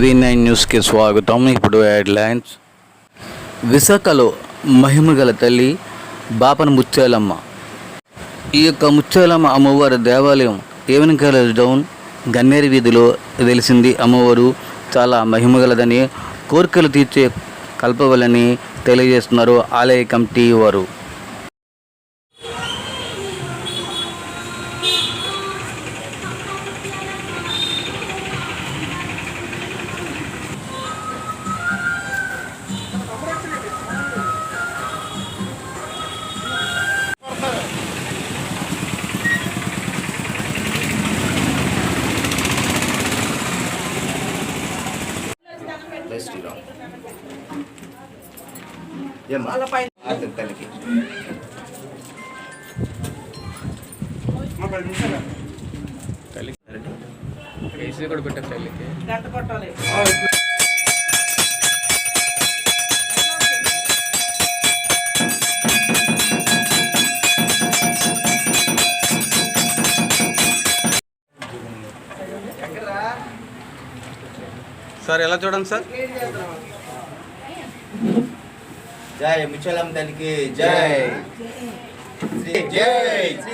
V9 న్యూస్కి స్వాగతం. ఇప్పుడు హెడ్లైన్స్. విశాఖలో మహిమగల తల్లి బాపన ముత్యాలమ్మ. ఈ యొక్క ముత్యాలమ్మ అమ్మవారి దేవాలయం ఏవెన్ కాలేజ్ డౌన్ గన్నేరు వీధిలో వెలిసింది. అమ్మవారు చాలా మహిమగలదని, కోరికలు తీర్చే కల్పవలని తెలియజేస్తున్నారు ఆలయ కమిటీ వారు. సార్ ఎలా చూడండి సార్. జై ముచ్చలమ్మ తల్లికి జై. శ్రీ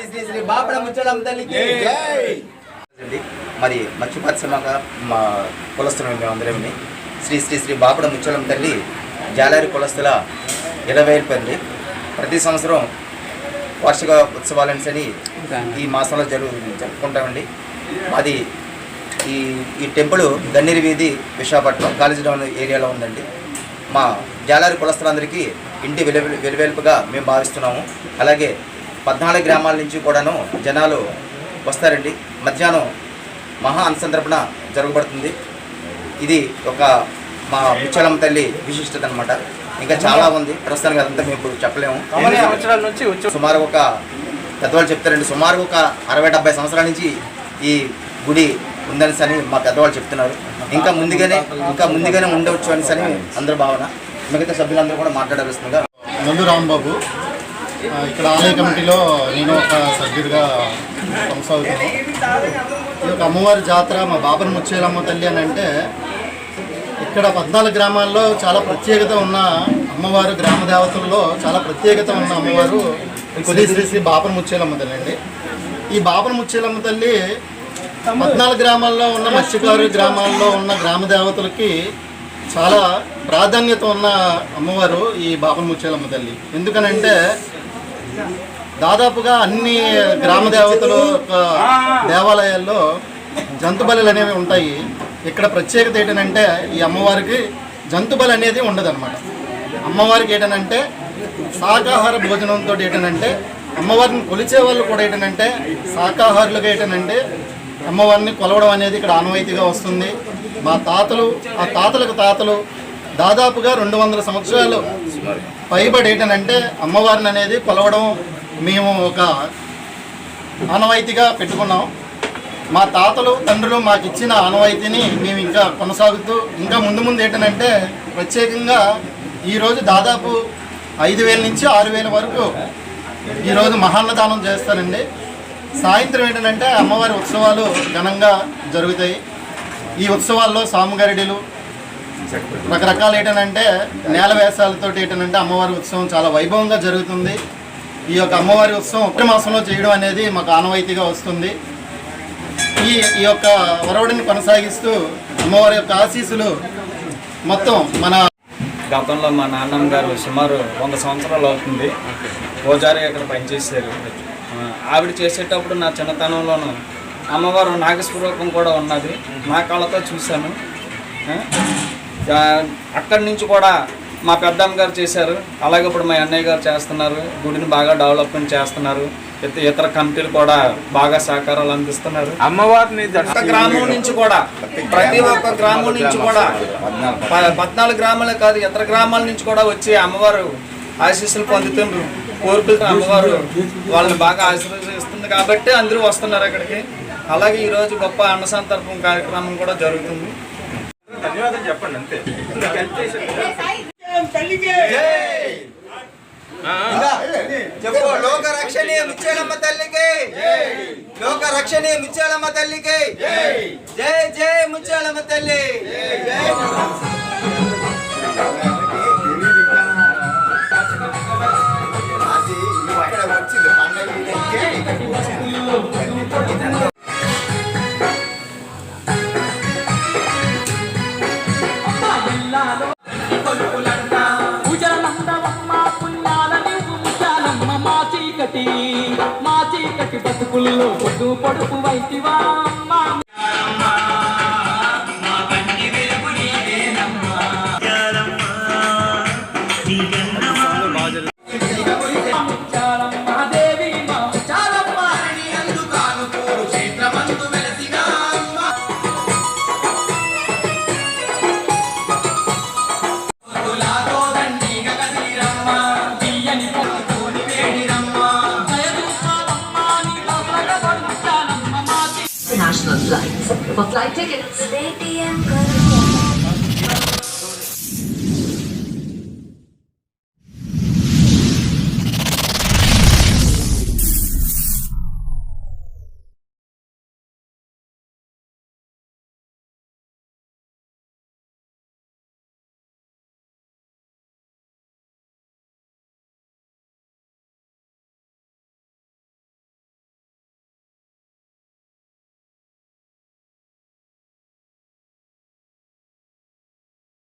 శ్రీ శ్రీ బాపన ముచ్చలమ్మ తల్లికి జై. మరి మత్స్యపరిశ్రమగా మా కులస్తులం మేమందరం. శ్రీ శ్రీ శ్రీ బాపన ముచ్చలమ్మ తల్లి జాలారి కులస్తుల 20 పెళ్లి ప్రతి సంవత్సరం వార్షిక ఉత్సవాలని ఈ మాసంలో జరుపుకుంటామండి. అది ఈ టెంపుల్ గన్నేరు వీధి విశాఖపట్నం కాలేజీ డౌన్ ఏరియాలో ఉందండి. మా జాలారి కులస్తులందరికీ ఇంటి వెలువెలుపుగా మేము భావిస్తున్నాము. అలాగే 14 గ్రామాల నుంచి కూడాను జనాలు వస్తారండి. మధ్యాహ్నం మహా అన్నసంతర్పణ జరగబడుతుంది. ఇది ఒక మా ముత్యాలమ్మ తల్లి విశిష్టత అనమాట. ఇంకా చాలా ఉంది, ప్రస్తుతానికి అదంతా మేము ఇప్పుడు చెప్పలేము. సుమారు ఒక పెద్దవాళ్ళు చెప్తారండి, సుమారు ఒక 60-70 సంవత్సరాల నుంచి ఈ గుడి ఉందని సని మా పెద్దవాళ్ళు చెప్తున్నారు. ఇంకా ముందుగానే ఉండవచ్చు అని సని అందరూ భావన. మిగతా సభ్యులందరూ కూడా మాట్లాడాల్సిందిగా. నందు రాంబాబు, ఇక్కడ ఆలయ కమిటీలో నేను ఒక సభ్యుడిగా కొనసాగుతాను. ఈ యొక్క అమ్మవారి జాతర మా బాపన ముత్యాలమ్మ తల్లి అని అంటే ఇక్కడ 14 గ్రామాల్లో చాలా ప్రత్యేకత ఉన్న అమ్మవారు, గ్రామ దేవతల్లో చాలా ప్రత్యేకత ఉన్న అమ్మవారు శ్రీ శ్రీ శ్రీ బాపన ముత్యాలమ్మ తల్లి అండి. ఈ బాపన ముత్యాలమ్మ తల్లి 14 గ్రామాల్లో ఉన్న మత్స్యకారు గ్రామాల్లో ఉన్న గ్రామ దేవతలకి చాలా ప్రాధాన్యత ఉన్న అమ్మవారు ఈ బాపన ముత్యాలమ్మ తల్లి. ఎందుకనంటే దాదాపుగా అన్ని గ్రామ దేవతలు దేవాలయాల్లో జంతు బలులు అనేవి ఉంటాయి. ఇక్కడ ప్రత్యేకత ఏంటంటే ఈ అమ్మవారికి జంతు బలి అనేది ఉండదన్నమాట. అమ్మవారికి ఏంటంటే శాకాహార భోజనంతో ఏంటంటే అమ్మవారిని కొలిచే వాళ్ళు కూడా ఏంటంటే శాకాహారులుగా ఏంటంటే అమ్మవారిని కొలవడం అనేది ఇక్కడ ఆనవాయితీగా వస్తుంది. మా తాతలు, ఆ తాతలకు తాతలు దాదాపుగా 200 సంవత్సరాలు పైబడి ఏంటంటే అమ్మవారిని అనేది కొలవడం మేము ఒక ఆనవాయితీగా పెట్టుకున్నాం. మా తాతలు తండ్రులు మాకు ఇచ్చిన ఆనవాయితీని మేము ఇంకా కొనసాగుతూ ఇంకా ముందు ఏంటంటే ప్రత్యేకంగా ఈరోజు దాదాపు 5,000 నుంచి 6,000 వరకు ఈరోజు మహాన్నదానం చేస్తారండి. సాయంత్రం ఏంటంటే అమ్మవారి ఉత్సవాలు ఘనంగా జరుగుతాయి. ఈ ఉత్సవాల్లో సాముగరిడీలు రకరకాల ఏంటంటే నేల వేషాలతో ఏంటంటే అమ్మవారి ఉత్సవం చాలా వైభవంగా జరుగుతుంది. ఈ యొక్క అమ్మవారి ఉత్సవం అక్టోబర్ మాసంలో చేయడం అనేది మాకు ఆనవాయితీగా వస్తుంది. ఈ యొక్క వరవడిని కొనసాగిస్తూ అమ్మవారి యొక్క ఆశీస్సులు మొత్తం మన గతంలో మా నాన్నమ్మ గారు సుమారు 100 సంవత్సరాలు అవుతుంది పూజారి అక్కడ పనిచేశారు. ఆవిడ చేసేటప్పుడు నా చిన్నతనంలోనూ అమ్మవారు నాగస్వరూపం కూడా ఉన్నది, నా కళ్ళతో చూశాను. అక్కడి నుంచి కూడా మా పెద్దమ్మ గారు చేశారు, అలాగే ఇప్పుడు మా అన్నయ్య గారు చేస్తున్నారు. గుడిని బాగా డెవలప్మెంట్ చేస్తున్నారు. ఇతర కమిటీలు కూడా బాగా సహకారాలు అందిస్తున్నారు. అమ్మవారిని గ్రామం నుంచి కూడా ప్రతి ఒక్క గ్రామం నుంచి కూడా 14 గ్రామాలే కాదు ఇతర గ్రామాల నుంచి కూడా వచ్చి అమ్మవారు ఆశీస్సులు పొందుతుండ్రు. కోరికలతో అమ్మవారు వాళ్ళని బాగా ఆశీర్వదిస్తుంది కాబట్టి అందరూ వస్తున్నారు ఇక్కడికి. అలాగే ఈరోజు గొప్ప అన్నసంతర్పణ కార్యక్రమం కూడా జరుగుతుంది. ధన్యవాదాలు చెప్పండి అంతే. చెప్పు లోక రక్షణే ముత్యాలమ్మ తల్లికి. లోక రక్షణే ముత్యాలమ్మ తల్లికి జై జై ముత్యాలమ్మ తల్లి. మా చీకటి బతుకుల్లో పొద్దు పొడుపు వైతివా National flights. For flight tickets, Paytm करो.